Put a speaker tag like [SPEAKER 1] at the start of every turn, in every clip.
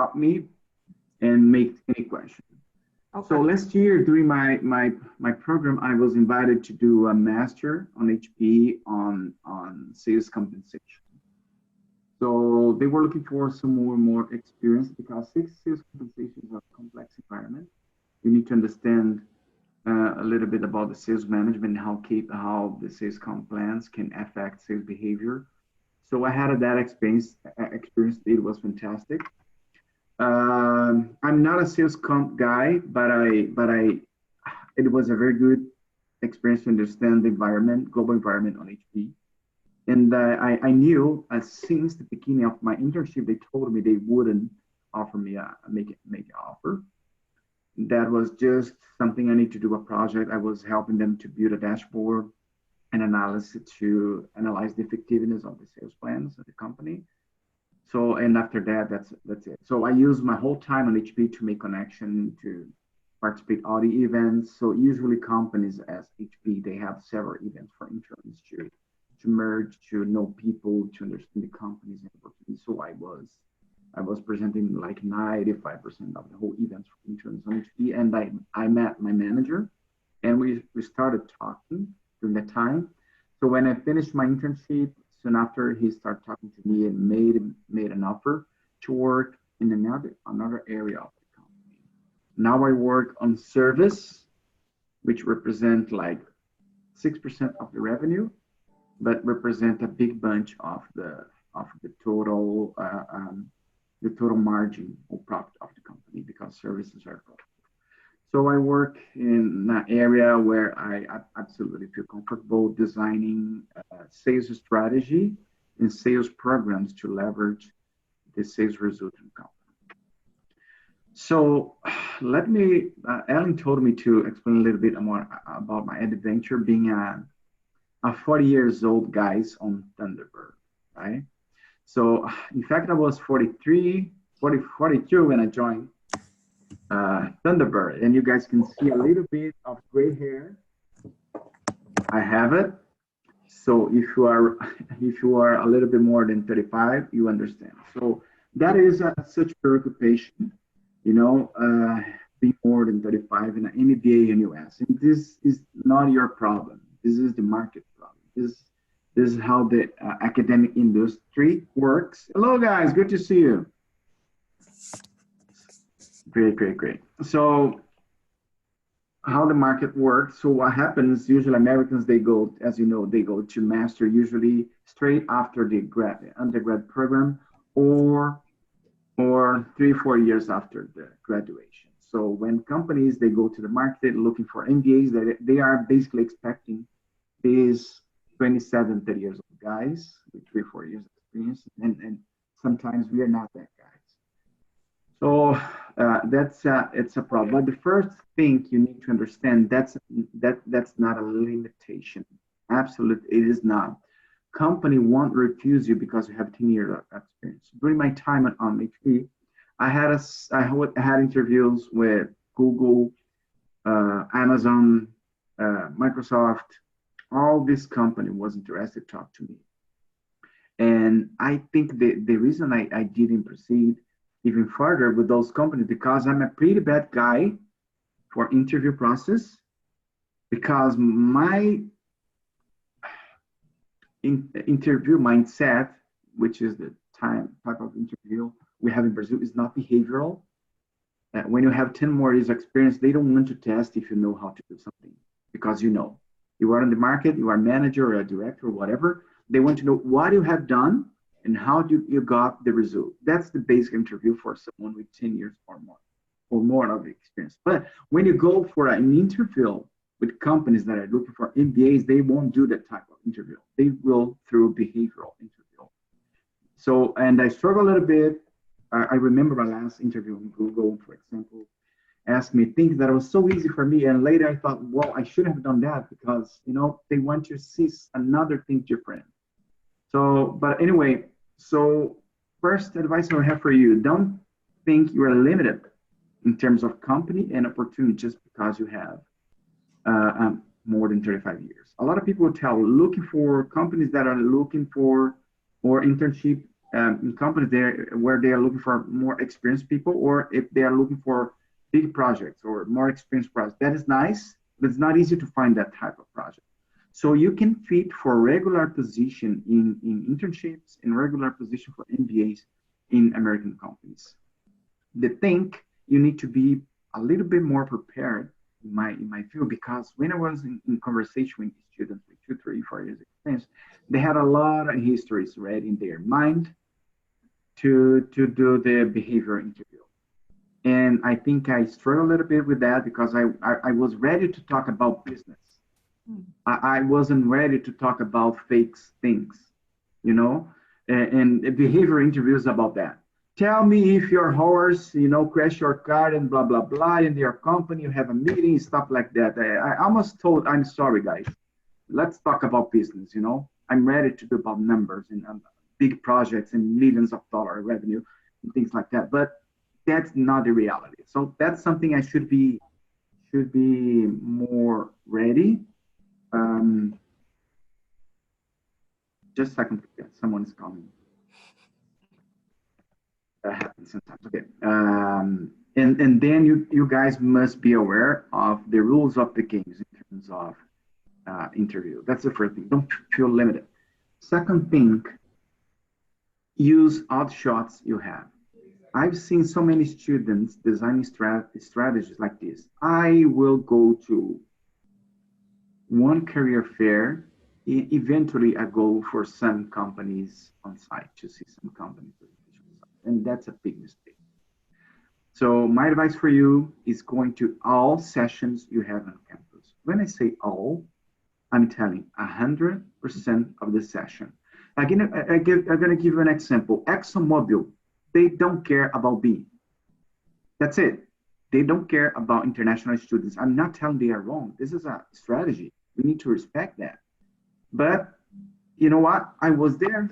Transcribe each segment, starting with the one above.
[SPEAKER 1] stop me and make any question. So
[SPEAKER 2] Okay.
[SPEAKER 1] last year during my program, I was invited to do a master on HP on sales compensation. So they were looking for some more experience because sales compensation is a complex environment. You need to understand a little bit about the sales management and how the sales comp plans can affect sales behavior. So I had that experience. It was fantastic. I'm not a sales comp guy, but it was a very good experience to understand the environment, global environment on HP. And I knew since the beginning of my internship, they told me they wouldn't offer me make an offer. That was just something I need to do a project. I was helping them to build a dashboard and analysis to analyze the effectiveness of the sales plans of the company. So, and after that, that's it. So I use my whole time on HP to make connection, to participate all the events. So usually companies as HP, they have several events for interns to merge, to know people, to understand the companies and opportunities. So I was presenting like 95% of the whole events for interns on HP, and I met my manager, and we started talking during that time. So when I finished my internship, soon after he started talking to me and made an offer to work in another area of the company. Now I work on service, which represent like 6% of the revenue, but represent a big bunch of the total margin or profit of the company because services are profitable. So I work in an area where I absolutely feel comfortable designing sales strategy and sales programs to leverage the sales result in company. So let me, Ellen told me to explain a little bit more about my adventure being a 40 years old guys on Thunderbird, right? So in fact, I was 42 when I joined Thunderbird, and you guys can see a little bit of gray hair. I have it. So if you are a little bit more than 35, you understand. So that is such preoccupation, being more than 35 in an MBA in US. And this is not your problem. This is the market problem. This is how the academic industry works. Hello, guys. Good to see you. Great. So how the market works. So what happens, usually Americans, they go, as you know, they go to master usually straight after the undergrad program or 3 or 4 years after the graduation. So when companies, they go to the market looking for MBAs, they are basically expecting these 27, 30 years old guys with 3 or 4 years of experience. And sometimes we are not that guys. So it's a problem. But the first thing you need to understand that's not a limitation. Absolutely, it is not. Company won't refuse you because you have 10 years of experience. During my time on HP, I had interviews with Google, Amazon, Microsoft. All this company was interested to talk to me. And I think the reason I didn't proceed even further with those companies because I'm a pretty bad guy for interview process because my interview mindset, which is the type of interview we have in Brazil, is not behavioral. When you have 10 more years experience, they don't want to test if you know how to do something because you are in the market, you are a manager or a director or whatever. They want to know what you have done and how you got the result. That's the basic interview for someone with 10 years or more of experience. But when you go for an interview with companies that are looking for MBAs, they won't do that type of interview. They will through behavioral interview. So, and I struggle a little bit. I remember my last interview on Google, for example, asked me things that was so easy for me. And later I thought, well, I should have done that because, they want to see another thing different. So, but anyway, so first advice I have for you, don't think you are limited in terms of company and opportunity just because you have more than 35 years. A lot of people tell looking for companies that are looking for or internship in companies there where they are looking for more experienced people, or if they are looking for big projects or more experienced projects. That is nice, but it's not easy to find that type of project. So you can fit for regular position in internships and regular position for MBAs in American companies. The thing you need to be a little bit more prepared in my field, because when I was in conversation with students with 2, 3, 4 years experience, they had a lot of histories ready in their mind to do the behavior interview. And I think I struggled a little bit with that because I was ready to talk about business. I wasn't ready to talk about fake things, you know, and behavior interviews about that. Tell me if your horse, crash your car and blah, blah, blah, in your company, you have a meeting, stuff like that. I almost told, I'm sorry, guys. Let's talk about business, I'm ready to do about numbers and big projects and millions of dollar revenue and things like that. But that's not the reality. So that's something I should be more ready. Just a second, someone is calling. That happens sometimes. Okay. And then you guys must be aware of the rules of the games in terms of interview. That's the first thing. Don't feel limited. Second thing, use odd shots you have. I've seen so many students designing strategies like this. I will go to one career fair. Eventually, I go for some companies on site to see some companies. And that's a big mistake. So my advice for you is going to all sessions you have on campus. When I say all, I'm telling 100% of the session. Again, I'm going to give you an example. ExxonMobil, they don't care about B. That's it. They don't care about international students. I'm not telling they are wrong. This is a strategy. We need to respect that. But you know what? I was there,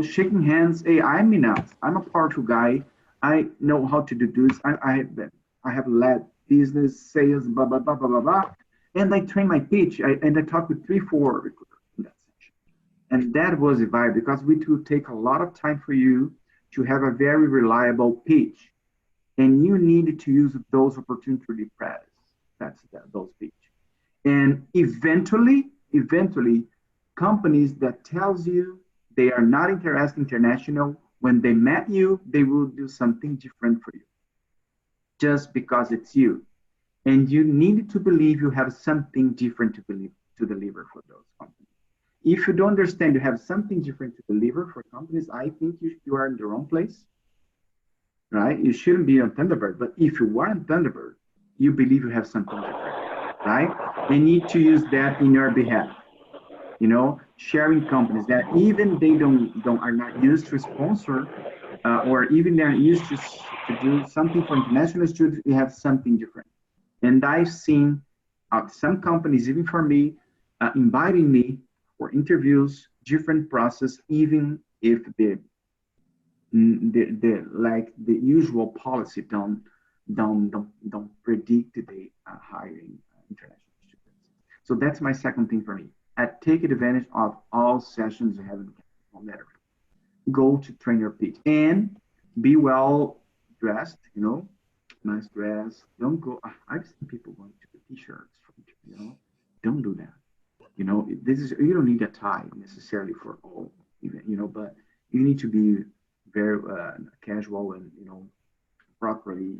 [SPEAKER 1] shaking hands. Hey, I'm Minaz. I'm a powerful guy. I know how to do this. I have led business, sales, blah, blah, blah, blah, blah, blah. And I train my pitch. And I talked with 3, 4 recruiters in that section. And that was a vibe because it will take a lot of time for you to have a very reliable pitch. And you need to use those opportunities to practice. Those pitch. And eventually, companies that tells you they are not interested international, when they met you, they will do something different for you just because it's you. And you need to believe you have something different to deliver for those companies. If you don't understand you have something different to deliver for companies, I think you are in the wrong place, right? You shouldn't be on Thunderbird. But if you are on Thunderbird, you believe you have something different, right? You need to use that in your behalf. Sharing companies that even they are not used to sponsor, or even they're used to do something for international students, we have something different. And I've seen some companies, even for me, inviting me for interviews, different process, even if the like the usual policy don't predict the hiring international students. So that's my second thing for me. Take advantage of all sessions you have in no matter. Go to train your pitch and be well dressed, nice dress. Don't go. I've seen people going to the t-shirts, don't do that. You don't need a tie necessarily for all, even, but you need to be very casual and, properly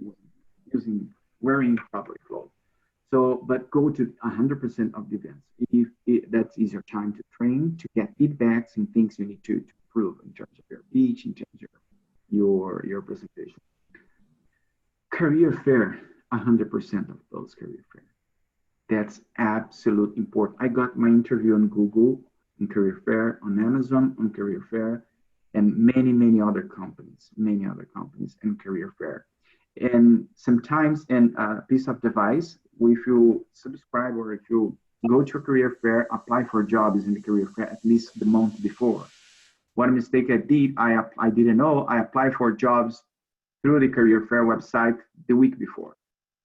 [SPEAKER 1] wearing proper clothes. So, but go to 100% of the events. If that is your time to train, to get feedbacks and things you need to improve in terms of your speech, in terms of your presentation. Career fair, 100% of those career fair. That's absolute important. I got my interview on Google, on career fair, on Amazon, on career fair, and many other companies in career fair. And sometimes in a piece of device, if you subscribe or if you go to a career fair, apply for jobs in the career fair at least the month before. One mistake I did, I didn't know, I applied for jobs through the career fair website the week before.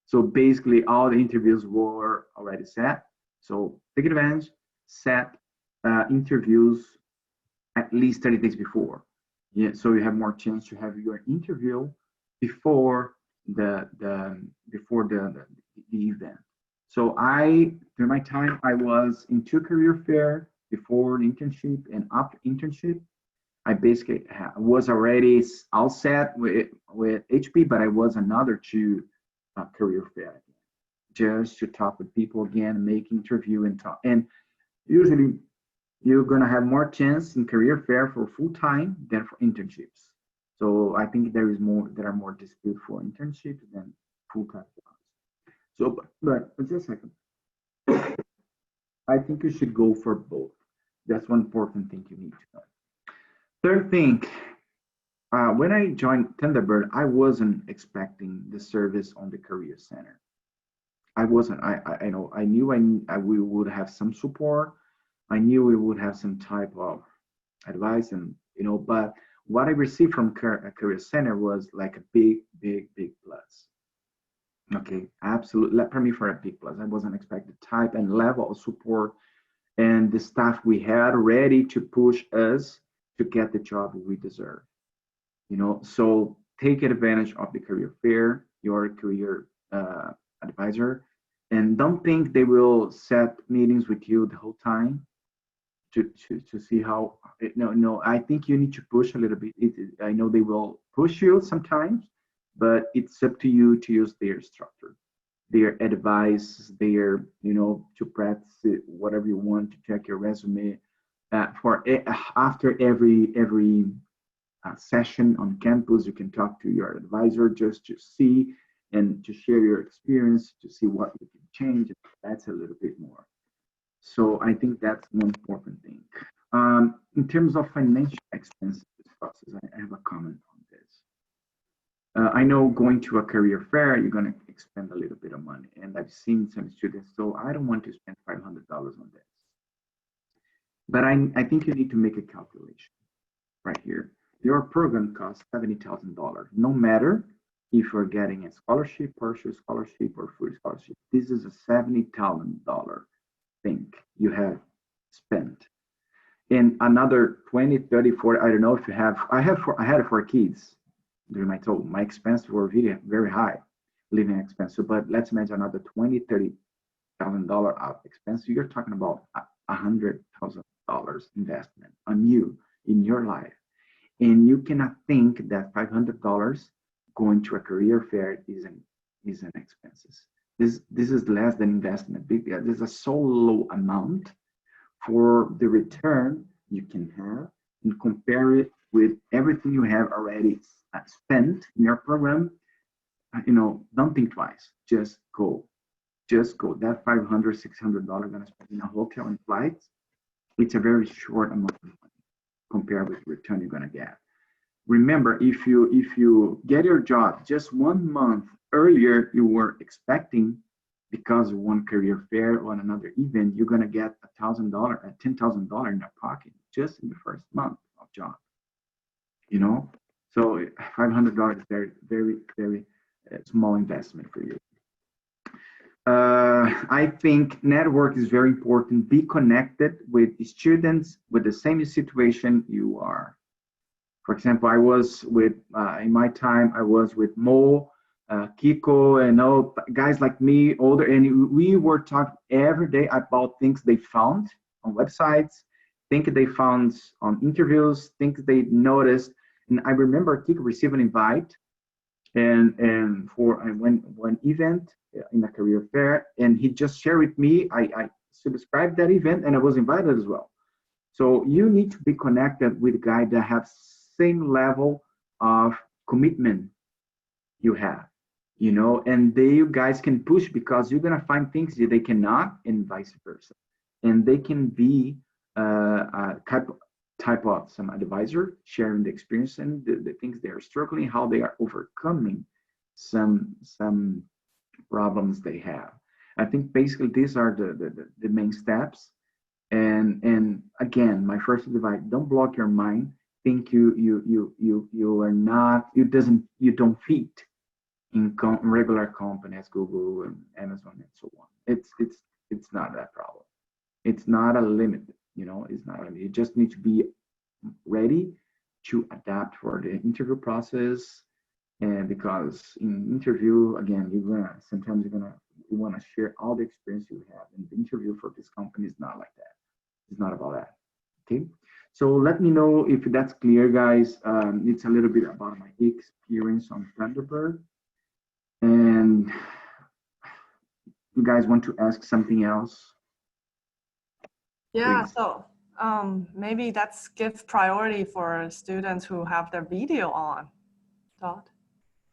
[SPEAKER 1] So basically all the interviews were already set. So take advantage, set interviews at least 30 days before. Yeah, so you have more chance to have your interview before the event. So during my time, I was in two career fair before the internship and after internship. I basically was already all set with HP, but I was another two career fair just to talk with people again, make interview and talk. And usually you're gonna have more chance in career fair for full time than for internships. So I think there are more dispute for internships than full time jobs. So, but just a second, I think you should go for both. That's one important thing you need to know. Third thing, when I joined Thunderbird, I wasn't expecting the service on the career center. I wasn't. I know. I knew we would have some support. I knew we would have some type of advice, and but what I received from career center was like a big plus. Okay, absolutely. For me, for a big plus, I wasn't expecting the type and level of support and the staff we had ready to push us to get the job we deserve. So take advantage of the career fair, your career advisor, and don't think they will set meetings with you the whole time to see how. No, I think you need to push a little bit. I know they will push you sometimes, but it's up to you to use their structure, their advice, their to practice whatever you want, to check your resume for after every session on campus. You can talk to your advisor just to see and to share your experience, to see what you can change. That's a little bit more. So I think that's one important thing. In terms of financial expenses, process, I have a comment on this. I know going to a career fair, you're going to expend a little bit of money, and I've seen some students, so I don't want to spend $500 on this. But I think you need to make a calculation right here. Your program costs $70,000. No matter if you're getting a scholarship, partial scholarship, or full scholarship, this is a $70,000 thing you have spent. And another 20, 30, 40, I don't know if you have, I had 4 kids during my total. My expenses were very high, living expenses. But let's imagine another 20, $30,000 of expense. You're talking about $100,000 investment on you in your life. And you cannot think that $500 going to a career fair isn't expenses. This is less than investment. This is a so low amount for the return you can have, and compare it with everything you have already spent in your program. Don't think twice. Just go. Just go. That $500, $600 gonna spend in a hotel and flights. It's a very short amount of money compared with the return you're gonna get. Remember, if you get your job just 1 month earlier you were expecting, because of one career fair or another event, you're gonna get $1,000, $10,000 in your pocket just in the first month of job. So $500 is very small investment for you. I think network is very important. Be connected with students with the same situation you are. For example, I was with, in my time, I was with Mo, Kiko, and all guys like me, older, and we were talking every day about things they found on websites, things they found on interviews, things they noticed. And I remember Kiko received an invite and for one event in a career fair, and he just shared with me. I subscribed that event, and I was invited as well. So you need to be connected with guys that have same level of commitment you have, and you guys can push, because you're gonna find things that they cannot, and vice versa. And they can be a type of some advisor sharing the experience and the things they are struggling, how they are overcoming some problems they have. I think basically these are the main steps. And again, my first advice: don't block your mind. Think you are not, you don't fit in regular companies, Google and Amazon and so on. It's not that problem. It's not a limit. It's not a limit. You just need to be ready to adapt for the interview process. And because in interview, again, you're gonna sometimes you wanna share all the experience you have. And the interview for this company is not like that. It's not about that. Okay. So let me know if that's clear, guys. It's a little bit about my experience on Thunderbird. And you guys want to ask something else,
[SPEAKER 2] Yeah,
[SPEAKER 1] please?
[SPEAKER 2] so maybe that's give priority for students who have their video on. Todd,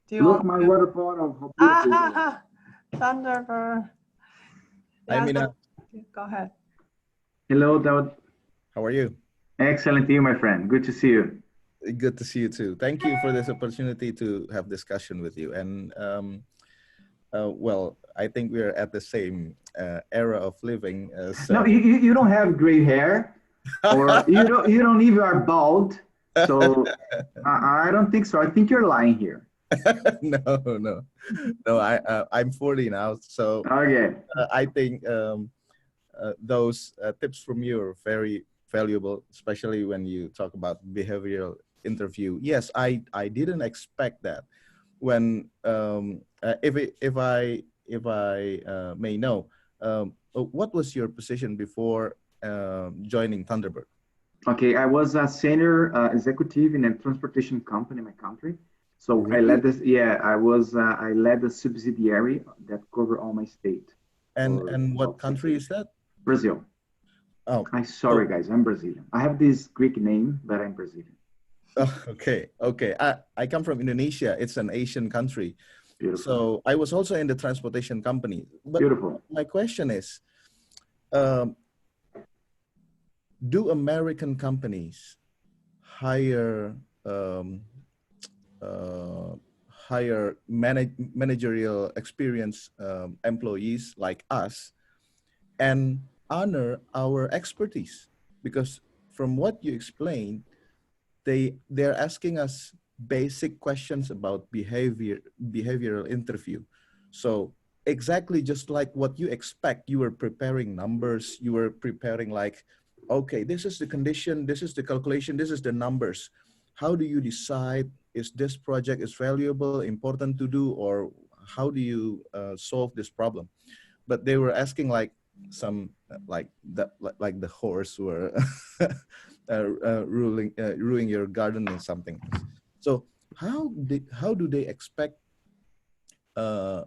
[SPEAKER 2] do you
[SPEAKER 1] Look,
[SPEAKER 2] want
[SPEAKER 1] my
[SPEAKER 2] to?
[SPEAKER 1] waterfall, how beautiful it is.
[SPEAKER 2] Thunderbird.
[SPEAKER 3] Hi,
[SPEAKER 2] Yeah,
[SPEAKER 3] Mina.
[SPEAKER 2] so go ahead.
[SPEAKER 1] Hello, Daud.
[SPEAKER 3] How are you?
[SPEAKER 1] Excellent to you, my friend. Good to see you.
[SPEAKER 3] Good to see you too. Thank you for this opportunity to have discussion with you. And well, I think we're at the same era of living.
[SPEAKER 1] No,
[SPEAKER 3] So
[SPEAKER 1] you don't have gray hair, or you don't even are bald. So I don't think so. I think you're lying here.
[SPEAKER 3] no, no, no. I'm 40 now, so
[SPEAKER 1] Okay.
[SPEAKER 3] I think those tips from you are very valuable, especially when you talk about behavioral interview. Yes, I didn't expect that. When if I may know, what was your position before joining Thunderbird?
[SPEAKER 1] Okay, I was a senior executive in a transportation company in my country. So I led
[SPEAKER 3] Really?
[SPEAKER 1] this. Yeah, I led the subsidiary that cover all my state for
[SPEAKER 3] And what
[SPEAKER 1] about 6
[SPEAKER 3] country
[SPEAKER 1] years.
[SPEAKER 3] is that?
[SPEAKER 1] Brazil.
[SPEAKER 3] Oh,
[SPEAKER 1] I
[SPEAKER 3] so
[SPEAKER 1] sorry guys, I'm Brazilian. I have this Greek name, but I'm Brazilian.
[SPEAKER 3] okay, okay. I come from Indonesia. It's an Asian country.
[SPEAKER 1] Beautiful,
[SPEAKER 3] So I was also in the transportation company. But
[SPEAKER 1] beautiful.
[SPEAKER 3] my question is, um, do American companies hire um, uh, managerial experience employees like us and honor our expertise? Because from what you explained, they're asking us basic questions about behavioral interview. So exactly just like what you expect, you were preparing numbers, you were preparing like, okay, this is the condition, this is the calculation, this is the numbers. How do you decide is this project is valuable, important to do, or how do you solve this problem? But they were asking like some like the horse were ruining your garden or something. So how do they expect uh,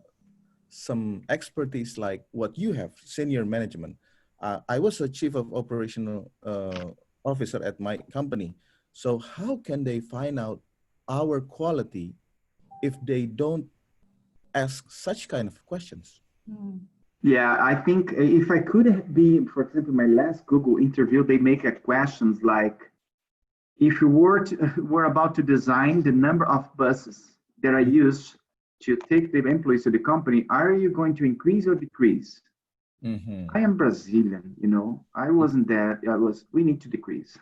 [SPEAKER 3] some expertise like what you have, senior management? I was a chief of operational officer at my company. So how can they find out our quality if they don't ask such kind of questions?
[SPEAKER 2] Mm.
[SPEAKER 1] Yeah, I think if I could be, for example, my last Google interview, they make a questions like, if you were about to design the number of buses that are used to take the employees to the company, are you going to increase or decrease?
[SPEAKER 3] Mm-hmm.
[SPEAKER 1] I am Brazilian, I wasn't that. We need to decrease.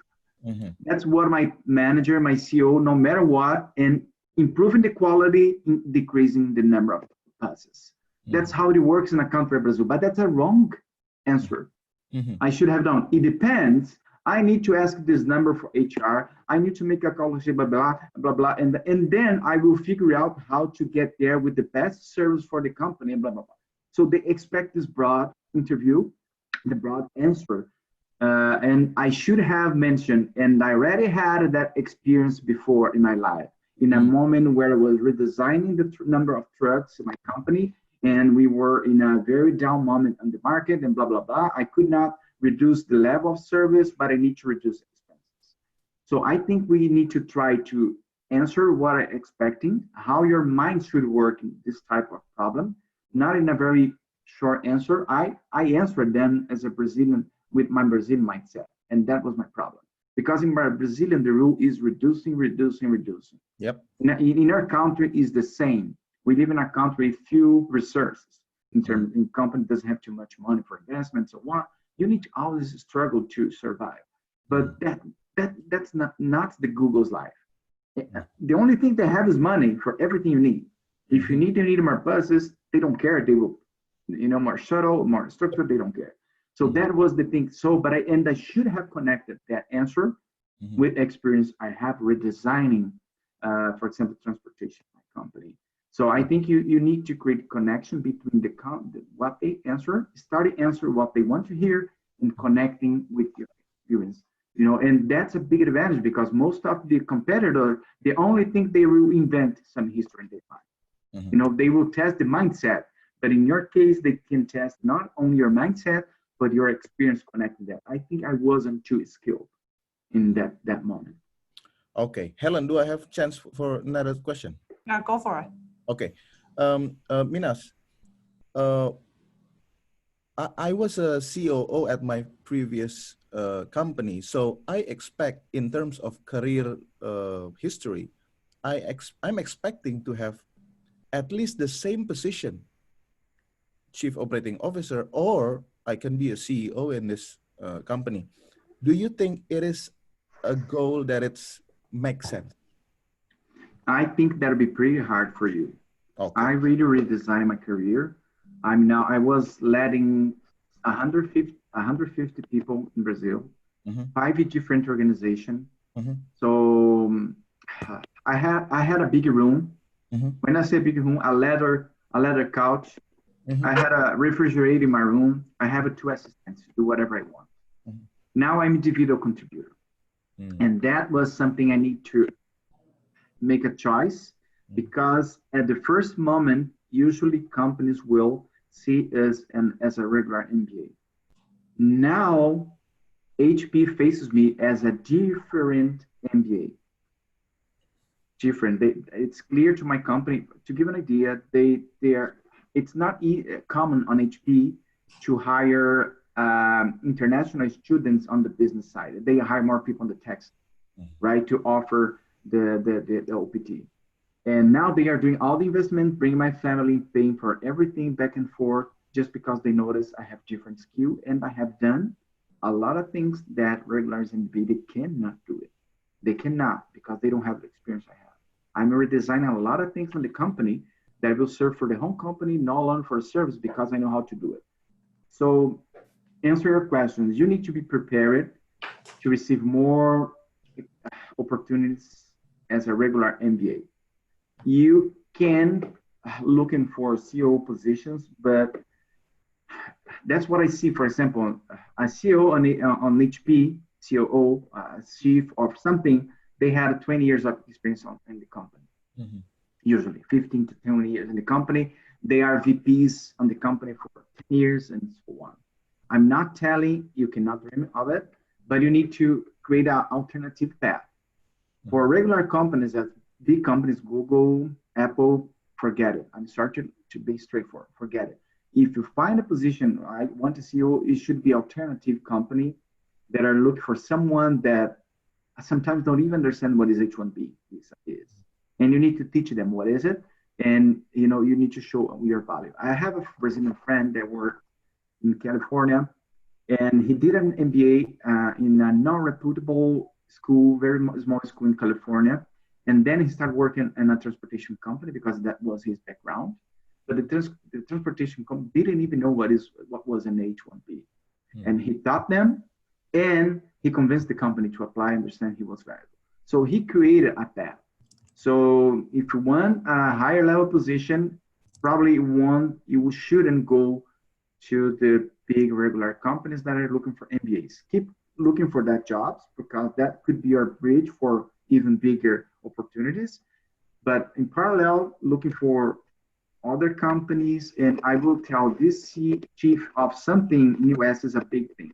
[SPEAKER 3] Mm-hmm.
[SPEAKER 1] That's what my manager, my CEO, no matter what, and improving the quality, decreasing the number of passes. That's
[SPEAKER 3] Mm-hmm.
[SPEAKER 1] how it works in a country like Brazil. But that's a wrong answer.
[SPEAKER 3] Mm-hmm.
[SPEAKER 1] I should have done. It depends. I need to ask this number for HR. I need to make a call, blah, blah, blah, blah. And then I will figure out how to get there with the best service for the company, blah, blah, blah. So they expect this broad interview, the broad answer. And I should have mentioned, and I already had that experience before in my life, in a moment where I was redesigning the number of trucks in my company, and we were in a very down moment on the market, and blah, blah, blah. I could not reduce the level of service, but I need to reduce expenses. So I think we need to try to answer what I'm expecting, how your mind should work in this type of problem, not in a very short answer. I answered them as a Brazilian with my Brazilian mindset, and that was my problem. Because in Brazilian, the rule is reducing, reducing, reducing.
[SPEAKER 3] Yep.
[SPEAKER 1] In our country is the same. We live in a country with few resources. In company doesn't have too much money for investment, so on. You need to always struggle to survive. But that's not the Google's life. The only thing they have is money for everything you need. If you need more buses, they don't care. They will, more shuttle, more structure, they don't care. So that was the thing. So, but I should have connected that answer
[SPEAKER 3] Mhm.
[SPEAKER 1] with experience I have redesigning, for example, transportation company. So I think you need to create connection between what they answer, start to answer what they want to hear, and connecting with your experience. And that's a big advantage because most of the competitor, they only think they will invent some history in their mind.
[SPEAKER 3] Mhm.
[SPEAKER 1] They will test the mindset, but in your case, they can test not only your mindset but your experience connecting that. I think I wasn't too skilled in that moment.
[SPEAKER 3] Okay, Helen, do I have chance for another question?
[SPEAKER 2] Yeah, go for it.
[SPEAKER 3] Okay, Minas, uh, I was a COO at my previous company, so I expect in terms of career history, I'm expecting to have at least the same position, chief operating officer, or I can be a CEO in this company. Do you think it is a goal that it's makes sense?
[SPEAKER 1] I think that'll be pretty hard for you. I
[SPEAKER 3] Okay.
[SPEAKER 1] really redesigned my career. I was leading 150 people in Brazil,
[SPEAKER 3] Mm-hmm.
[SPEAKER 1] five different organizations.
[SPEAKER 3] Mm-hmm.
[SPEAKER 1] So I had a big room.
[SPEAKER 3] Mm-hmm.
[SPEAKER 1] When I say big room, a leather couch.
[SPEAKER 3] Mm-hmm.
[SPEAKER 1] I had a refrigerator in my room. I have two assistants to do whatever I want.
[SPEAKER 3] Mm-hmm.
[SPEAKER 1] Now I'm individual contributor,
[SPEAKER 3] Mm-hmm.
[SPEAKER 1] and that was something I need to make a choice because at the first moment, usually companies will see us as a regular MBA. Now, HP faces me as a different MBA. Different. It's clear to my company. To give an idea, they are. It's not common on HP to hire international students on the business side. They hire more people on the tech, right, to offer the OPT. And now they are doing all the investment, bringing my family, paying for everything back and forth, just because they notice I have different skill and I have done a lot of things that regulars in BD cannot do it. They cannot because they don't have the experience I have. I'm redesigning a lot of things in the company that will serve for the home company, not only for a service because I know how to do it. So answer your questions. You need to be prepared to receive more opportunities as a regular MBA. You can looking for CEO positions, but that's what I see. For example, a CEO on HP, COO, chief of something, they had 20 years of experience in the company.
[SPEAKER 3] Mm-hmm.
[SPEAKER 1] Usually 15 to 20 years in the company. They are VPs on the company for 10 years and so on. I'm not telling you cannot dream of it, but you need to create an alternative path.
[SPEAKER 3] Mm-hmm.
[SPEAKER 1] For regular companies, as big companies, Google, Apple, forget it. I'm sorry to be straightforward. Forget it. If you find a position, I want to see you, it should be alternative company that are looking for someone that sometimes don't even understand what is H1B is. And you need to teach them what is it. And you need to show your value. I have a Brazilian friend that worked in California and he did an MBA in a non-reputable school, very small school in California. And then he started working in a transportation company because that was his background. But the transportation company didn't even know what was an H1B. And he taught them and he convinced the company to apply and understand he was valuable. So he created a path. So if you want a higher level position, probably you shouldn't go to the big regular companies that are looking for MBAs. Keep looking for that jobs because that could be your bridge for even bigger opportunities. But in parallel, looking for other companies, and I will tell this chief of something in US is a big thing.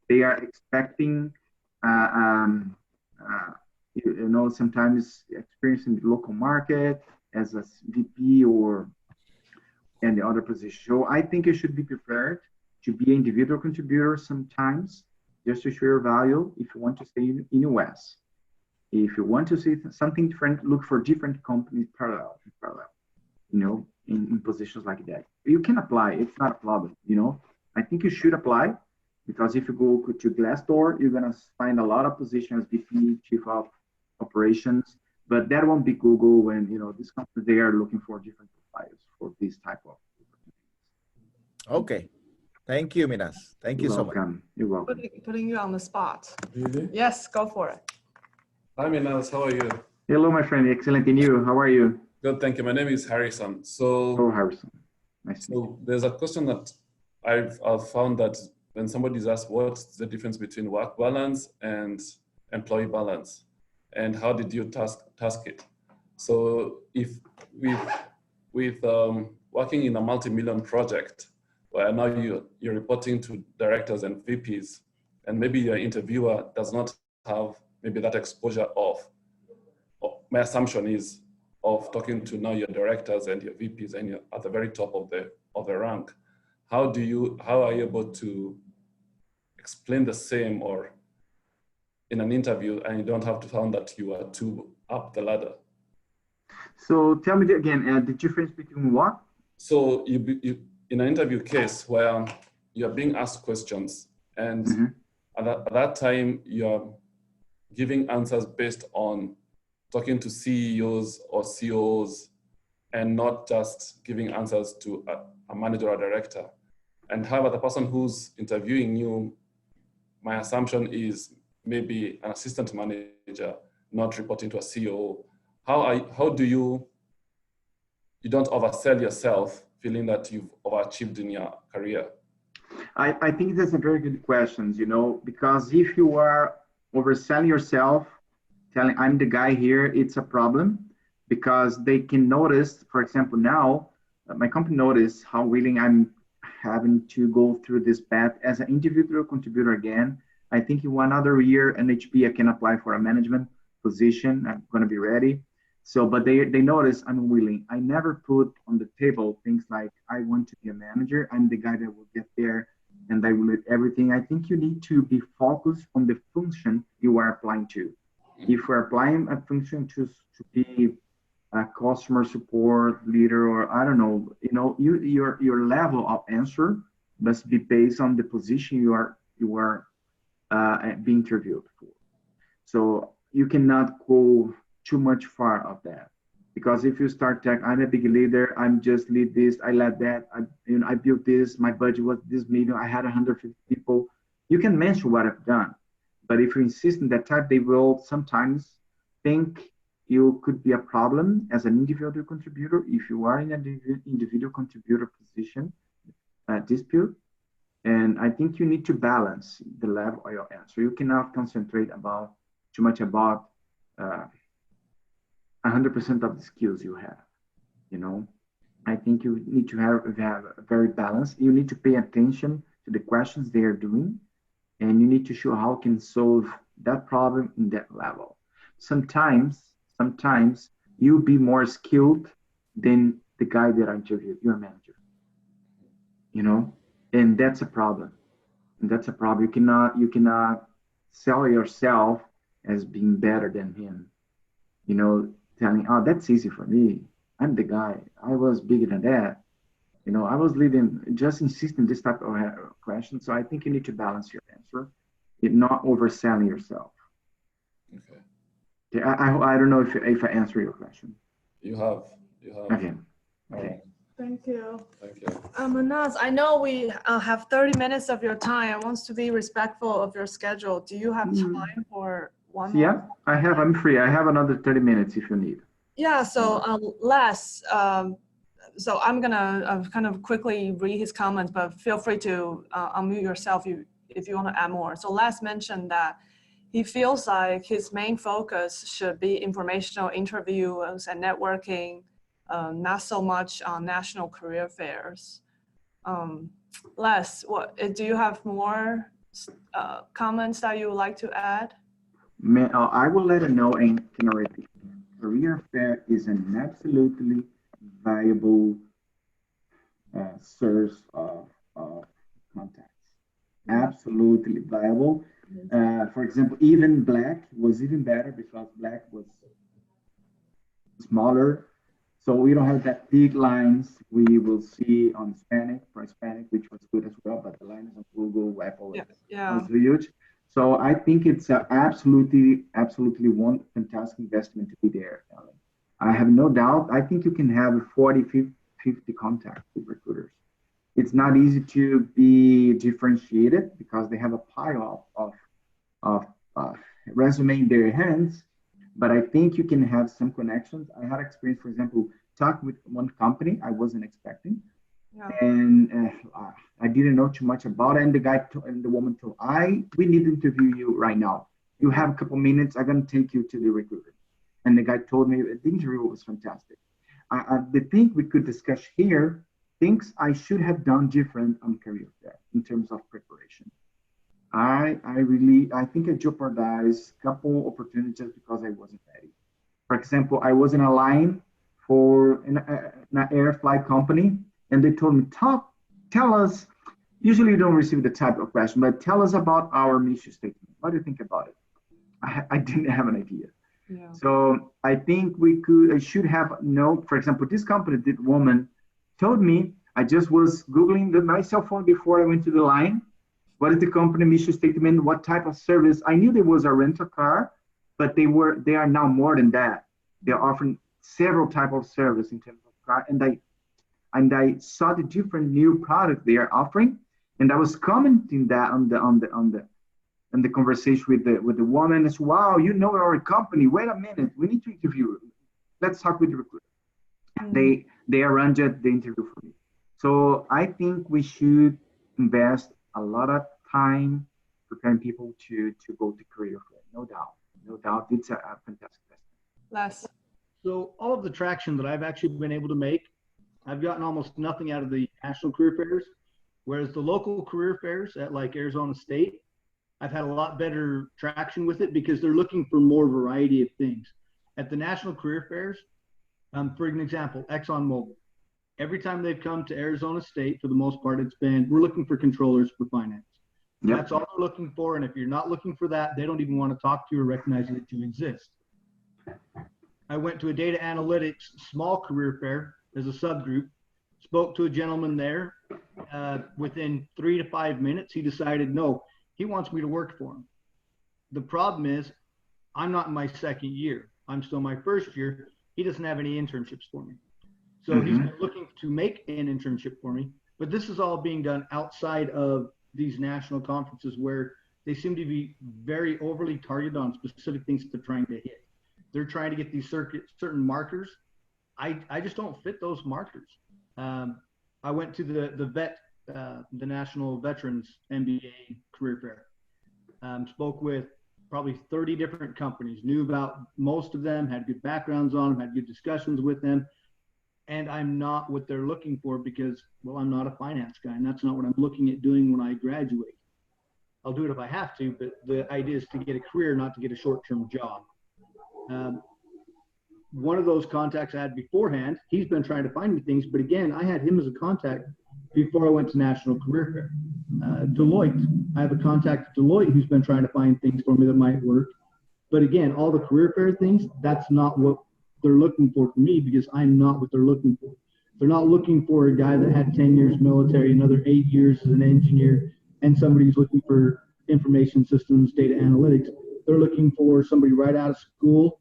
[SPEAKER 1] They are expecting, uh, um, uh, sometimes experience in the local market as a VP or and the other position. So I think you should be prepared to be an individual contributor sometimes just to show your value if you want to stay in US. If you want to see something different, look for different companies parallel, in positions like that. You can apply, it's not a problem. I think you should apply because if you go to Glassdoor, you're going to find a lot of positions, VP, chief of operations, but that won't be Google and, this company, they are looking for different profiles for this type of.
[SPEAKER 3] Okay. Thank you, Minaz. Thank you
[SPEAKER 1] You're
[SPEAKER 3] so much.
[SPEAKER 1] welcome. You're welcome.
[SPEAKER 2] Putting you on the spot.
[SPEAKER 4] Really?
[SPEAKER 2] Yes, go for it.
[SPEAKER 4] Hi, Minaz. How are you?
[SPEAKER 1] Hello, my friend. Excellent. And you? How are you?
[SPEAKER 4] Good, thank you. My name is Harrison.
[SPEAKER 1] Oh, Harrison. Nice to meet you.
[SPEAKER 4] So there's a question that I've found that when somebody's asked what's the difference between work balance and employee balance, and how did you task it? So if with working in a multi-million project, where now you're reporting to directors and VPs, and maybe your interviewer does not have maybe that exposure of my assumption is of talking to now your directors and your VPs and you're at the very top of the rank. How are you able to explain the same or in an interview and you don't have to sound that you are too up the ladder?
[SPEAKER 1] So tell me again, the difference between what?
[SPEAKER 4] So you in an interview case where you're being asked questions and at that time you're giving answers based on talking to CEOs or COOs and not just giving answers to a manager or director. And however, the person who's interviewing you, my assumption is maybe an assistant manager, not reporting to a CEO. How do you don't oversell yourself feeling that you've overachieved in your career?
[SPEAKER 1] I think that's a very good question, because if you are overselling yourself, telling I'm the guy here, it's a problem because they can notice, for example, now my company notice how willing I'm having to go through this path as an individual contributor again. I think in 1 other year in HP, I can apply for a management position. I'm going to be ready. So, but they notice I'm willing. I never put on the table things like I want to be a manager. I'm the guy that will get there and I will do everything. I think you need to be focused on the function you are applying to. If we're applying a function to be a customer support leader, or I don't know, your level of answer must be based on the position you are being interviewed for. So you cannot go too much far of that, because if you start tech, I'm a big leader, I'm just lead this, I led that, I built this, my budget was this million, I had 150 people. You can mention what I've done. But if you insist on that type, they will sometimes think you could be a problem as an individual contributor if you are in an individual contributor position dispute. And I think you need to balance the level of your answer. You cannot concentrate too much about 100% of the skills you have. I think you need to have a very balanced. You need to pay attention to the questions they are doing, and you need to show how you can solve that problem in that level. Sometimes you'll be more skilled than the guy that I interviewed, your manager. And that's a problem. You cannot sell yourself as being better than him. Telling, oh, that's easy for me. I'm the guy. I was bigger than that. I was leading, just insisting this type of question. So I think you need to balance your answer, not overselling yourself.
[SPEAKER 4] Okay.
[SPEAKER 1] I don't know if I answer your question.
[SPEAKER 4] You have.
[SPEAKER 1] Okay.
[SPEAKER 2] Thank you.
[SPEAKER 4] Thank you.
[SPEAKER 2] Minaz, I know we have 30 minutes of your time. I want to be respectful of your schedule. Do you have time for one more?
[SPEAKER 1] Yeah, I have. I'm free. I have another 30 minutes if you need.
[SPEAKER 2] Yeah, so Les, so I'm gonna kind of quickly read his comments, but feel free to unmute yourself if you want to add more. So Les mentioned that he feels like his main focus should be informational interviews and networking, not so much on national career fairs. Les, do you have more comments that you would like to add?
[SPEAKER 1] I will let him know and can repeat. Career fair is an absolutely viable source of contacts. Absolutely viable. For example, even Black was even better because Black was smaller. So we don't have that big lines we will see on Hispanic, which was good as well, but the lines on Google, Apple was huge. So I think it's absolutely one fantastic investment to be there. I have no doubt. I think you can have 40, 50 contacts with recruiters. It's not easy to be differentiated because they have a pile of resume in their hands. But I think you can have some connections. I had experience, for example, talking with one company I wasn't expecting,
[SPEAKER 2] Yeah.
[SPEAKER 1] and I didn't know too much about it. And and the woman told, we need to interview you right now. You have a couple minutes. I'm gonna take you to the recruiter. And the guy told me the interview was fantastic. The thing we could discuss here, things I should have done different on career fair in terms of preparation. I think I jeopardized a couple opportunities because I wasn't ready. For example, I was in a line for an air flight company, and they told me, tell us. Usually, you don't receive the type of question, but tell us about our mission statement. What do you think about it? I didn't have an idea.
[SPEAKER 2] Yeah.
[SPEAKER 1] So I think I should have known. For example, this company, this woman told me, I just was Googling my cell phone before I went to the line. What is the company mission statement? What type of service? I knew there was a rental car, but they are now more than that. They're offering several type of service in terms of car. And I saw the different new product they are offering. And I was commenting that on the conversation with the woman. It's, wow, you know our company. Wait a minute, we need to interview you. Let's talk with the recruiter.
[SPEAKER 2] Mm.
[SPEAKER 1] They arranged the interview for me. So I think we should invest a lot of time preparing people to go to career fair. No doubt, no doubt. It's a fantastic investment.
[SPEAKER 2] Les.
[SPEAKER 5] So all of the traction that I've actually been able to make, I've gotten almost nothing out of the national career fairs, whereas the local career fairs at like Arizona State, I've had a lot better traction with it because they're looking for more variety of things. At the national career fairs, for an example, ExxonMobil, every time they've come to Arizona State, for the most part, it's been, we're looking for controllers for finance.
[SPEAKER 1] Yep.
[SPEAKER 5] That's all they're looking for. And if you're not looking for that, they don't even want to talk to you or recognize that you exist. I went to a data analytics small career fair as a subgroup, spoke to a gentleman there. Within 3 to 5 minutes, he decided, no, he wants me to work for him. The problem is, I'm not in my second year. I'm still my first year. He doesn't have any internships for me. So he's been looking to make an internship for me. But this is all being done outside of these national conferences where they seem to be very overly targeted on specific things that they're trying to hit. They're trying to get these certain markers. I just don't fit those markers. I went to the National Veterans MBA career fair. Spoke with probably 30 different companies, knew about most of them, had good backgrounds on them, had good discussions with them. And I'm not what they're looking for because, well, I'm not a finance guy, and that's not what I'm looking at doing when I graduate. I'll do it if I have to, but the idea is to get a career, not to get a short-term job. One of those contacts I had beforehand, he's been trying to find me things, but again, I had him as a contact before I went to National Career Fair. Deloitte, I have a contact at Deloitte who's been trying to find things for me that might work. But again, all the career fair things, that's not what they're looking for me because I'm not what they're looking for. They're not looking for a guy that had 10 years military, another 8 years as an engineer, and somebody who's looking for information systems, data analytics. They're looking for somebody right out of school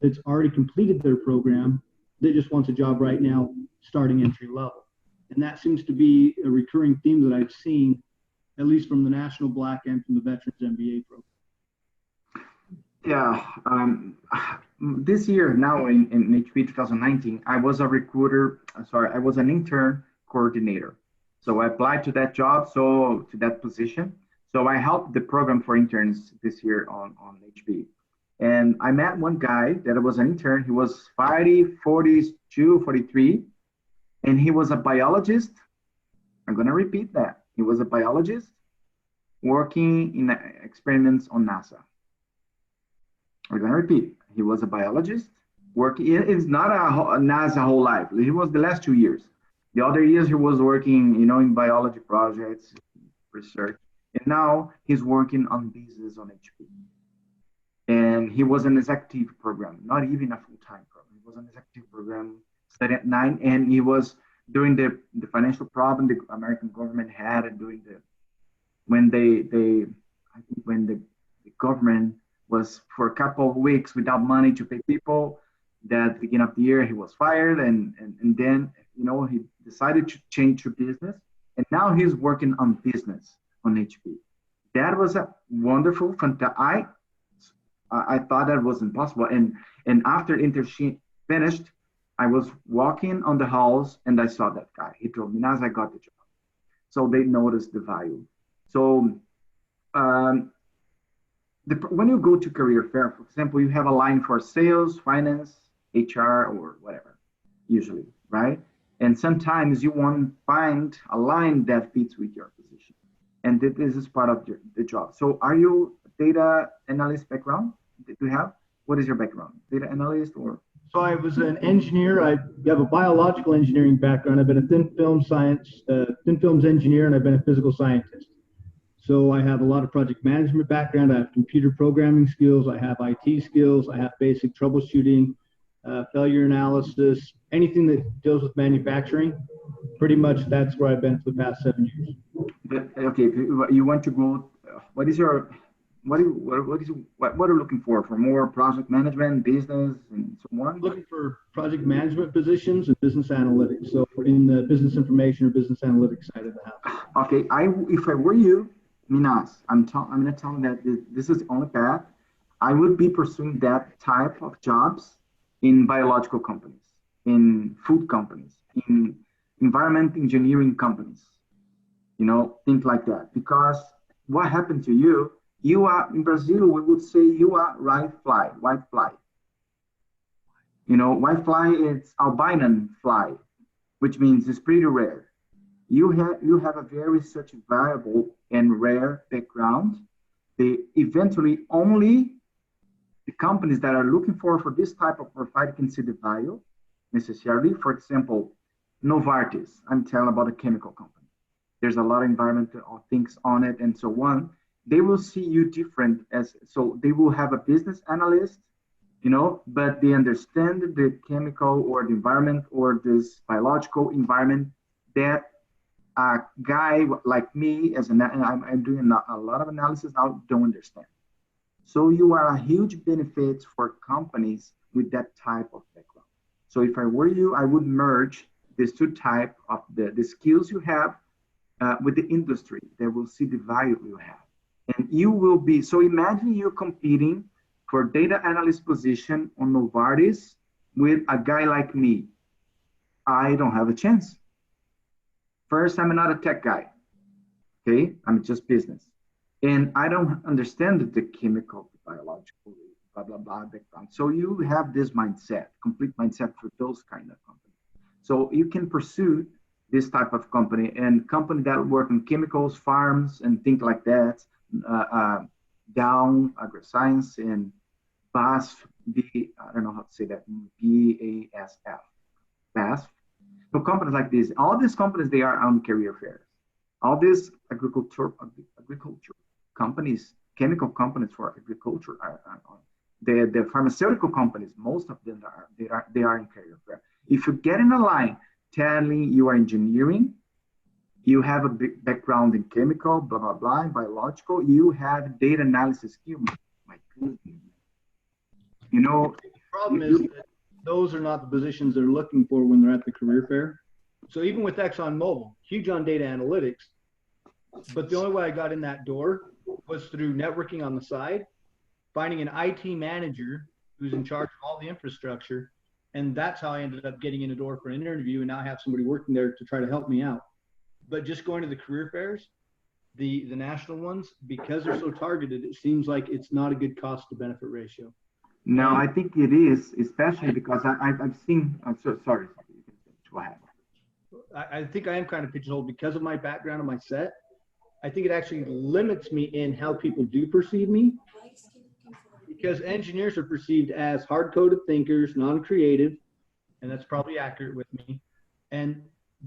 [SPEAKER 5] that's already completed their program that just wants a job right now, starting entry level. And that seems to be a recurring theme that I've seen, at least from the National Black and from the Veterans MBA program.
[SPEAKER 1] Yeah. This year, now in HP 2019, I was a recruiter. I was an intern coordinator. So I applied to that job, to that position. So I helped the program for interns this year on HP. And I met one guy that was an intern. He was 40, 42, 43, and he was a biologist. I'm going to repeat that. He was a biologist working in experiments on NASA. I'm going to repeat. He was a biologist working. It's not a NASA whole life. He was the last 2 years. The other years he was working, in biology projects, research. And now he's working on business on HP. And he was an executive program, not even a full-time program. He was an executive program, studying at 9, and he was during the financial problem the American government had, and during when the government was for a couple of weeks without money to pay people. That beginning of the year he was fired, and then he decided to change to business. and now he's working on business on HP. That was a wonderful, fantastic. I thought that was impossible, and after internship finished, I was walking on the halls and I saw that guy. He told me, "Minaz, I got the job." So they noticed the value. So um, when you go to career fair, for example, you have a line for sales, finance, HR, or whatever, usually, right? And sometimes you want to find a line that fits with your position. And this is part of the job. So are you data analyst background? Do you have? What is your background? Data analyst or?
[SPEAKER 5] So I was an engineer. I have a biological engineering background. I've been a thin films engineer, and I've been a physical scientist. So I have a lot of project management background. I have computer programming skills. I have IT skills. I have basic troubleshooting, failure analysis, anything that deals with manufacturing. Pretty much that's where I've been for the past 7 years.
[SPEAKER 1] But, okay, you want to go. What is your what are you looking for more project management, business, and so on?
[SPEAKER 5] Looking for project management positions and business analytics. So in the business information or business analytics side of the house.
[SPEAKER 1] Okay, if I were you, Minas, I'm going to tell you that this is the only path. I would be pursuing that type of jobs in biological companies, in food companies, in environment engineering companies, things like that. Because what happened to you, you are, in Brazil, we would say you are white fly. White fly is albino fly, which means it's pretty rare. You have a very such valuable and rare background. They eventually only the companies that are looking for this type of profile can see the value necessarily. For example, Novartis, I'm telling about a chemical company. There's a lot of environmental things on it and so on. They will see you different so they will have a business analyst, but they understand the chemical or the environment or this biological environment that a guy like me, I'm doing a lot of analysis now, don't understand. So you are a huge benefit for companies with that type of background. So if I were you, I would merge these two type of the skills you have with the industry that will see the value you have. And you will be, so imagine you competing for data analyst position on Novartis with a guy like me. I don't have a chance. First, I'm not a tech guy, okay? I'm just business. And I don't understand the chemical, biological, blah, blah, blah background. So you have this mindset, complete mindset for those kind of companies. So you can pursue this type of company and company that work in chemicals, farms, and things like that, Down, AgroScience, and BASF, I don't know how to say that, BASF, BASF. So companies like this, all these companies, they are on career fairs. All these agriculture companies, chemical companies for agriculture are on. The pharmaceutical companies, most of them they are in career fair. If you get in a line telling you are engineering, you have a big background in chemical, blah, blah, blah, biological, you have data analysis skills. My goodness.
[SPEAKER 5] The problem is that those are not the positions they're looking for when they're at the career fair. So even with ExxonMobil, huge on data analytics, but the only way I got in that door was through networking on the side, finding an IT manager who's in charge of all the infrastructure. And that's how I ended up getting in the door for an interview. And now I have somebody working there to try to help me out. But just going to the career fairs, the national ones, because they're so targeted, it seems like it's not a good cost to benefit ratio.
[SPEAKER 1] No, I think it is, especially because I've seen, I'm so sorry. Go ahead.
[SPEAKER 5] I think I am kind of pigeonholed because of my background and my set. I think it actually limits me in how people do perceive me, because engineers are perceived as hard-coded thinkers, non-creative, and that's probably accurate with me. And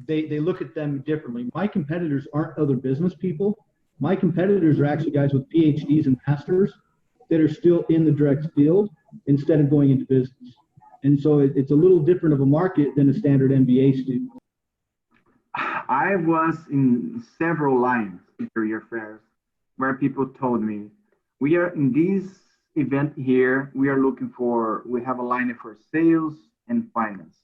[SPEAKER 5] they look at them differently. My competitors aren't other business people. My competitors are actually guys with PhDs and masters that are still in the direct field instead of going into business. And so it's a little different of a market than a standard MBA student.
[SPEAKER 1] I was in several lines in career fairs where people told me, we are in this event here, we have a line for sales and finance.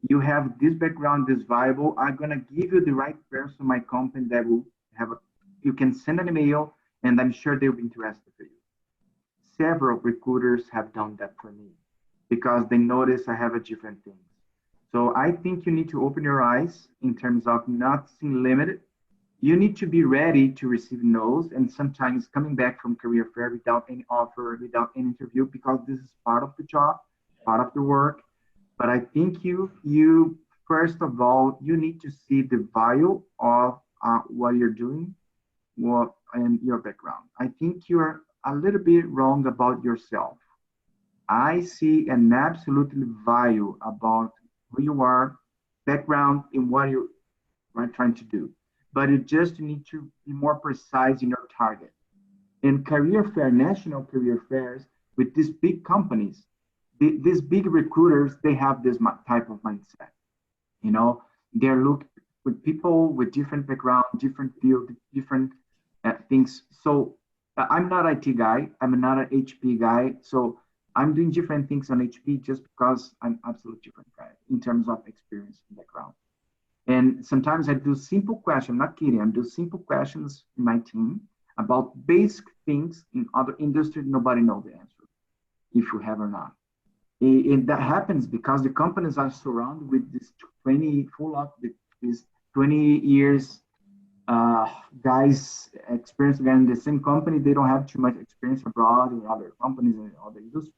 [SPEAKER 1] You have this background, this viable. I'm gonna give you the right person in my company that will have a. You can send an email, and I'm sure they'll be interested for you. Several recruiters have done that for me because they notice I have a different things. So I think you need to open your eyes in terms of not seeing limited. You need to be ready to receive no's and sometimes coming back from career fair without any offer, without any interview, because this is part of the job, part of the work. But I think you first of all, you need to see the value of what you're doing, what and your background. I think you're a little bit wrong about yourself. I see an absolutely value about who you are, background, and what you are trying to do. But you just need to be more precise in your target. In career fair, national career fairs, with these big companies, these big recruiters, they have this type of mindset. You know, they're looking with people with different background, different field, different things. So I'm not IT guy. I'm not an HP guy. So I'm doing different things on HP just because I'm absolutely different guy in terms of experience and background. And sometimes I do simple questions. I'm not kidding. I do simple questions in my team about basic things in other industries. Nobody knows the answer if you have or not. And that happens because the companies are surrounded with this 20 full of these 20 years guys experience again in the same company. They don't have too much experience abroad in other companies and other industries.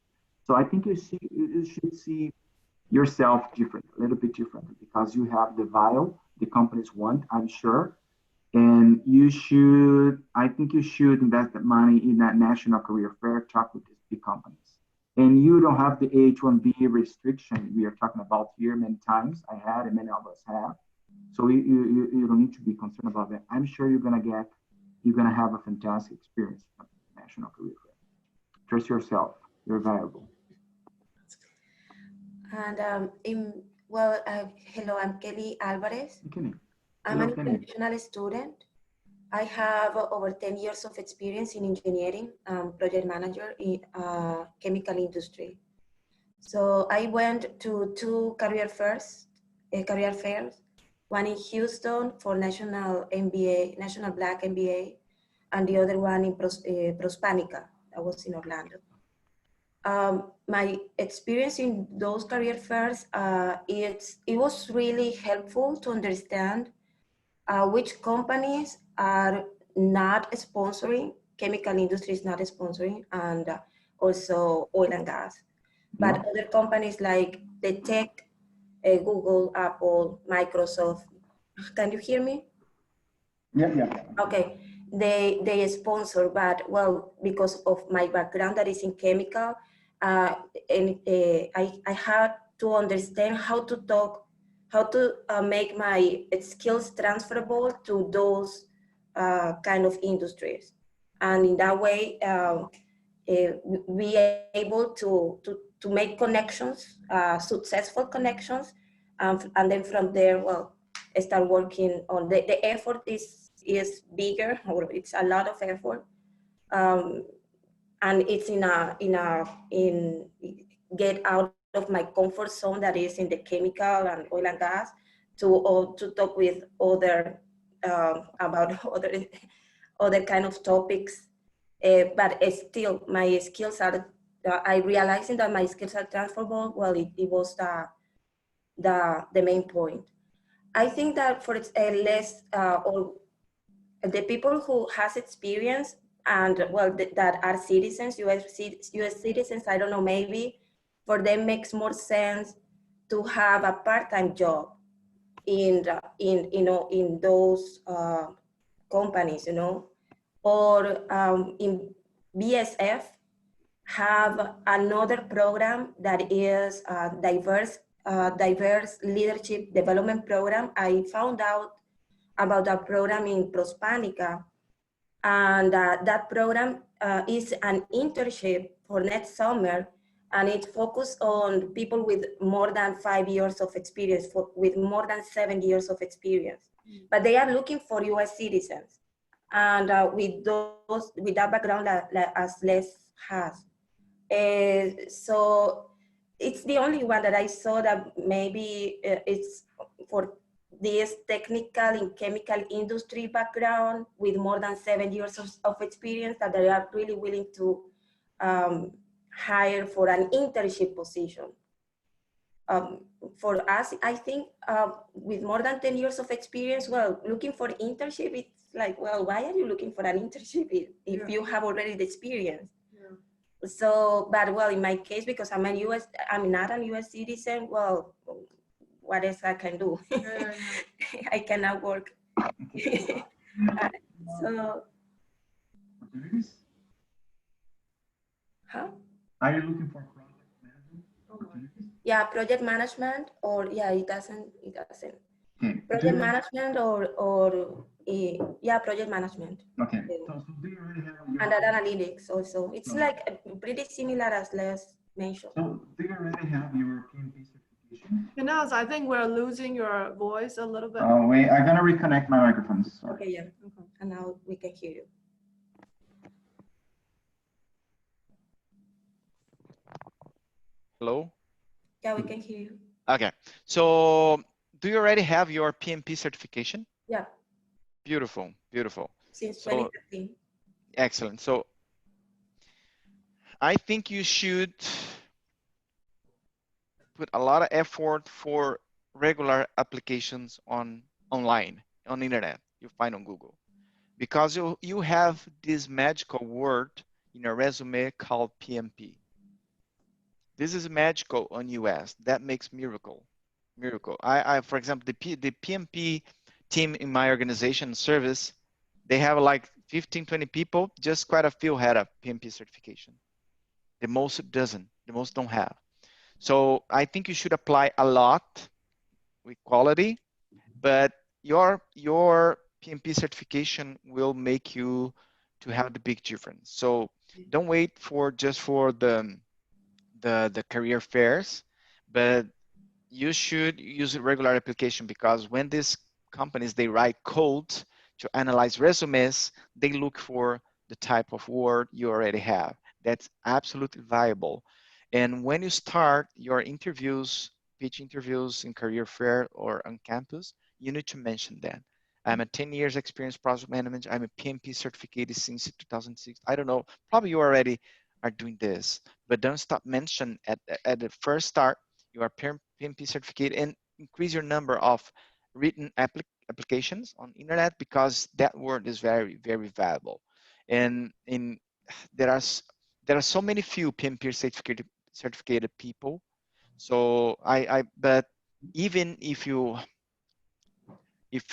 [SPEAKER 1] So I think you should see yourself different, a little bit differently, because you have the value the companies want, I'm sure. And you should, I think you should invest that money in that national career fair, talk with these big companies. And you don't have the H-1B restriction we are talking about here many times. I had and many of us have. So you don't need to be concerned about that. I'm sure you're gonna have a fantastic experience at the national career fair. Trust yourself, you're valuable.
[SPEAKER 6] And hello, I'm Kelly Alvarez.
[SPEAKER 1] Okay.
[SPEAKER 6] I'm an international student. I have over 10 years of experience in engineering, project manager in chemical industry. So I went to two career fairs, one in Houston for National MBA, National Black MBA, and the other one in Prospanica, that was in Orlando. My experience in those career fairs, it was really helpful to understand which companies are not sponsoring, chemical industry is not sponsoring, and also oil and gas. But
[SPEAKER 1] Yeah.
[SPEAKER 6] other companies like the tech, Google, Apple, Microsoft, can you hear me?
[SPEAKER 1] Yeah.
[SPEAKER 6] Okay, they sponsor, but well, because of my background that is in chemical, I had to understand how to talk, how to make my skills transferable to those kind of industries, and in that way, be able to make connections, successful connections, and then from there, well, start working on the effort is bigger, or it's a lot of effort, and it's in get out of my comfort zone that is in the chemical and oil and gas to talk with other about other kind of topics, but still my skills are. I realizing that my skills are transferable. Well, it was the main point. I think that for less or the people who has experience and well that are citizens, US citizens, I don't know, maybe for them makes more sense to have a part-time job in those companies, or in BSF have another program that is diverse leadership development program. I found out about that program in Prospanica, and that program is an internship for next summer, and it focused on people with more than 5 years of experience, with more than 7 years of experience. But they are looking for US citizens, and with that background as Les has. So it's the only one that I saw that maybe it's for this technical and chemical industry background with more than 7 years of experience that they are really willing to hire for an internship position. For us, I think with more than 10 years of experience, well, looking for internship, it's like, well, why are you looking for an internship if you have already the experience? So, but well, in my case, because I'm not a US citizen, well, what else I can do? I cannot work. So,
[SPEAKER 1] Opportunities?
[SPEAKER 6] huh?
[SPEAKER 1] Are you looking for project management opportunities?
[SPEAKER 6] Yeah, project management, or yeah, it doesn't.
[SPEAKER 1] Okay.
[SPEAKER 6] Project management yeah, project management.
[SPEAKER 1] Okay. So do you already have your?
[SPEAKER 6] And data analytics also. It's like pretty similar as Les mentioned.
[SPEAKER 1] So do you already have your PMP certification?
[SPEAKER 2] Minaz, I think we're losing your voice a little bit.
[SPEAKER 1] Oh wait, I'm gonna reconnect my microphone. Sorry.
[SPEAKER 6] Okay, yeah. And now we can hear you.
[SPEAKER 7] Hello?
[SPEAKER 6] Yeah, we can hear you.
[SPEAKER 7] Okay. So do you already have your PMP certification?
[SPEAKER 6] Yeah.
[SPEAKER 7] Beautiful, beautiful.
[SPEAKER 6] Since
[SPEAKER 7] So,
[SPEAKER 6] 2013.
[SPEAKER 7] excellent. So I think you should put a lot of effort for regular applications online, on internet, you find on Google. Because you have this magical word in your resume called PMP. This is magical on US. That makes miracle. I for example, the PMP team in my organization service, they have like 15, 20 people. Just quite a few had a PMP certification. The most doesn't. The most don't have. So I think you should apply a lot with quality, but your PMP certification will make you to have the big difference. So don't wait for just for the career fairs, but you should use a regular application, because when these companies, they write code to analyze resumes, they look for the type of word you already have. That's absolutely viable. And when you start your interviews, pitch interviews in career fair or on campus, you need to mention that. I'm a 10 years experience project management. I'm a PMP certificated since 2006. I don't know, probably you already are doing this, but don't stop mention at the first start, you are PMP certificate, and increase your number of written applications on internet, because that word is very, very valuable. And there are so many few PMP certificated people. So but even if you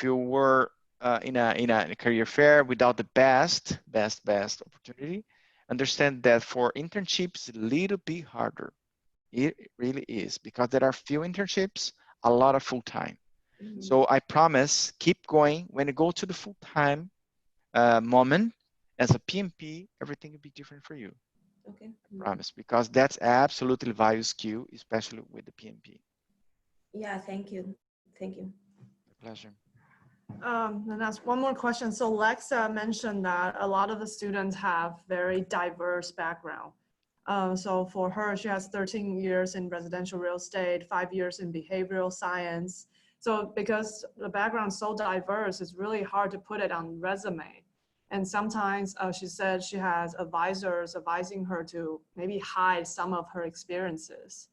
[SPEAKER 7] were in a career fair without the best opportunity, understand that for internships, a little bit harder. It really is, because there are few internships, a lot of full-time. So I promise, keep going. When you go to the full-time moment as a PMP, everything will be different for you.
[SPEAKER 6] Okay.
[SPEAKER 7] I promise, because that's absolutely valuable skill, especially with the PMP.
[SPEAKER 6] Yeah, thank you. Thank you.
[SPEAKER 7] My pleasure.
[SPEAKER 2] And that's one more question. So Lexa mentioned that a lot of the students have very diverse background. So for her, she has 13 years in residential real estate, 5 years in behavioral science. So because the background is so diverse, it's really hard to put it on resume. And sometimes she said she has advisors advising her to maybe hide some of her experiences.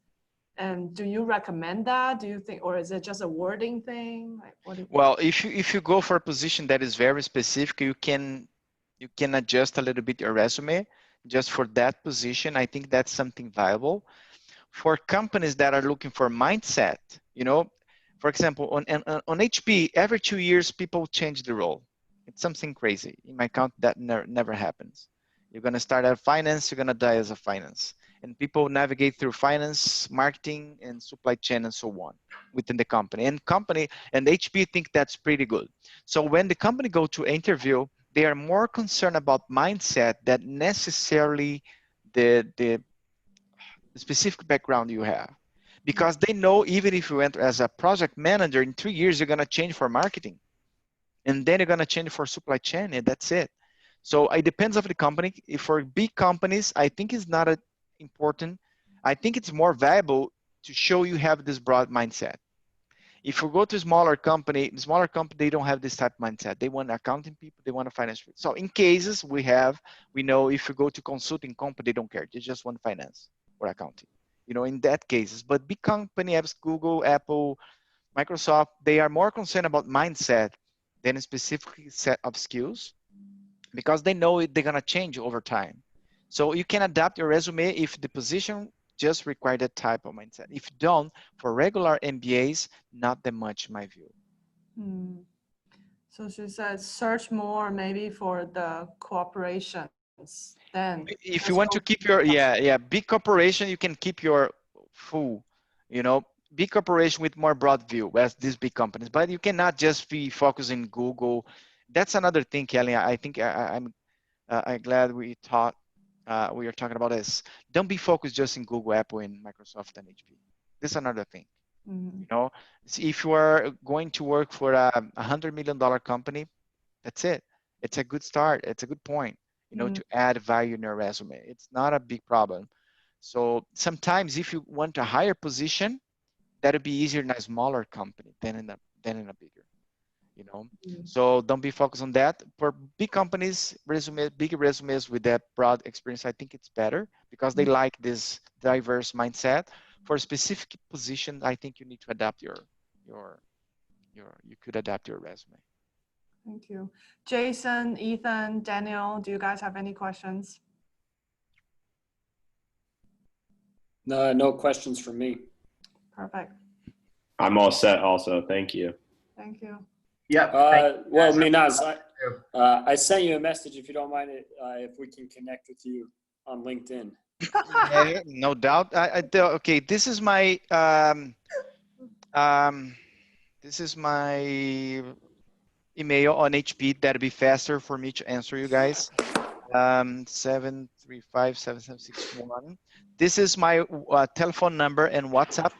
[SPEAKER 2] And do you recommend that? Do you think, or is it just a wording thing? Like, what do you think?
[SPEAKER 7] Well, if you go for a position that is very specific, you can adjust a little bit your resume just for that position. I think that's something viable. For companies that are looking for mindset, for example, on HP, every 2 years, people change the role. It's something crazy. In my count, that never happens. You're going to start at finance, you're going to die as a finance. And people navigate through finance, marketing, and supply chain, and so on within the company. And HP think that's pretty good. So when the company go to interview, they are more concerned about mindset than necessarily the specific background you have. Because they know even if you enter as a project manager, in 3 years, you're going to change for marketing. And then you're going to change for supply chain, and that's it. So it depends on the company. If for big companies, I think it's not important I think it's more valuable to show you have this broad mindset. If you go to a smaller company, they don't have this type of mindset. They want accounting people, they want a finance people. So in cases we know if you go to consulting company, they don't care. They just want finance or accounting. You know, in that cases, but big company apps, Google, Apple, Microsoft, they are more concerned about mindset than a specific set of skills because they know they're gonna change over time. So you can adapt your resume if the position just require that type of mindset. If you don't, for regular MBAs, not that much, in my view.
[SPEAKER 2] Hmm. So she said, search more maybe for the corporations. Then
[SPEAKER 7] If you want to keep your, big corporation, you can keep your full, you know, big corporation with more broad view as these big companies, but you cannot just be focusing Google. That's another thing, Kelly. I think I'm glad we are talking about this. Don't be focused just in Google, Apple, and Microsoft and HP. This is another thing. You know, if you are going to work for a $100 million company, that's it. It's a good start. It's a good point, you know, to add value in your resume. It's not a big problem. So sometimes if you want a higher position, that'll be easier in a smaller company than in a bigger, you know. So don't be focused on that. For big companies, big resumes with that broad experience, I think it's better because they like this diverse mindset. For a specific position, I think you need to adapt you could adapt your resume.
[SPEAKER 2] Thank you. Jason, Ethan, Daniel, do you guys have any questions?
[SPEAKER 8] No, no questions from me.
[SPEAKER 2] Perfect.
[SPEAKER 9] I'm all set also. Thank you.
[SPEAKER 2] Thank you.
[SPEAKER 1] Yeah.
[SPEAKER 8] Well, Minaz, I sent you a message if you don't mind it, if we can connect with you on LinkedIn.
[SPEAKER 7] Yeah, no doubt. Okay, this is my email on HP. That'll be faster for me to answer you guys. 735-7761. This is my telephone number and WhatsApp.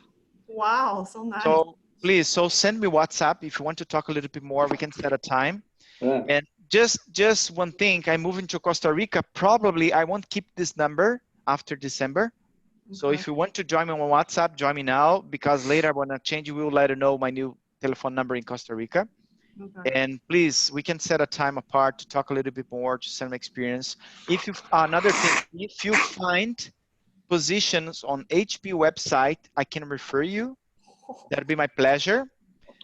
[SPEAKER 2] Wow, so nice.
[SPEAKER 7] So please, send me WhatsApp if you want to talk a little bit more. We can set a time.
[SPEAKER 8] Yeah.
[SPEAKER 7] And just one thing, I'm moving to Costa Rica. Probably I won't keep this number after December. So if you want to join me on WhatsApp, join me now because later I want to change. We will let you know my new telephone number in Costa Rica. And please, we can set a time apart to talk a little bit more, to send my experience. If you another thing, if you find positions on HP website, I can refer you. That'd be my pleasure.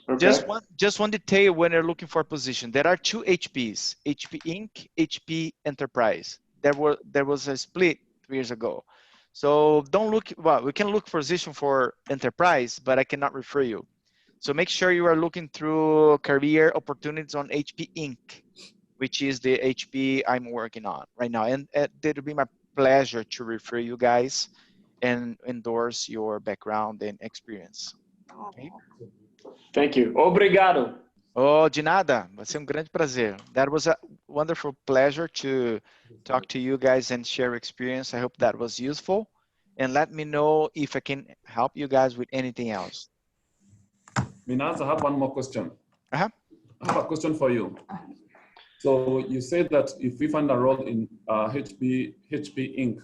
[SPEAKER 8] Okay.
[SPEAKER 7] Just one detail when you're looking for a position. There are two HPs: HP Inc., HP Enterprise. There was a split 3 years ago. So don't look. Well, we can look for position for Enterprise, but I cannot refer you. So make sure you are looking through career opportunities on HP Inc., which is the HP I'm working on right now. And it'll be my pleasure to refer you guys and endorse your background and experience. Okay?
[SPEAKER 8] Thank you. Obrigado.
[SPEAKER 7] Oh, de nada. Vai ser grande prazer. That was a wonderful pleasure to talk to you guys and share experience. I hope that was useful. And let me know if I can help you guys with anything else.
[SPEAKER 4] Minaz, I have one more question.
[SPEAKER 7] Uh-huh.
[SPEAKER 4] I have a question for you. So you said that if we find a role in HP Inc.,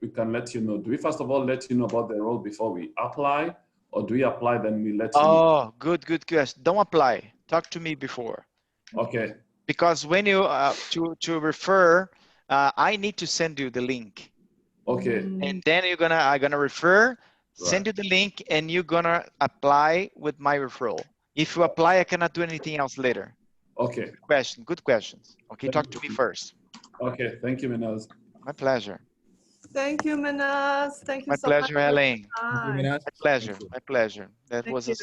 [SPEAKER 4] we can let you know. Do we first of all let you know about the role before we apply, or do we apply then we let you know?
[SPEAKER 7] Oh, good question. Don't apply. Talk to me before.
[SPEAKER 4] Okay.
[SPEAKER 7] Because when you to refer, I need to send you the link.
[SPEAKER 4] Okay.
[SPEAKER 7] And then I'm gonna refer, send you the link, and you're gonna apply with my referral. If you apply, I cannot do anything else later.
[SPEAKER 4] Okay.
[SPEAKER 7] Good questions. Okay, talk to me first.
[SPEAKER 4] Okay, thank you, Minaz.
[SPEAKER 7] My pleasure.
[SPEAKER 2] Thank you, Minaz. Thank you
[SPEAKER 7] My
[SPEAKER 2] so much.
[SPEAKER 7] pleasure, Helen.
[SPEAKER 2] My
[SPEAKER 7] My pleasure. My pleasure. That was
[SPEAKER 2] you.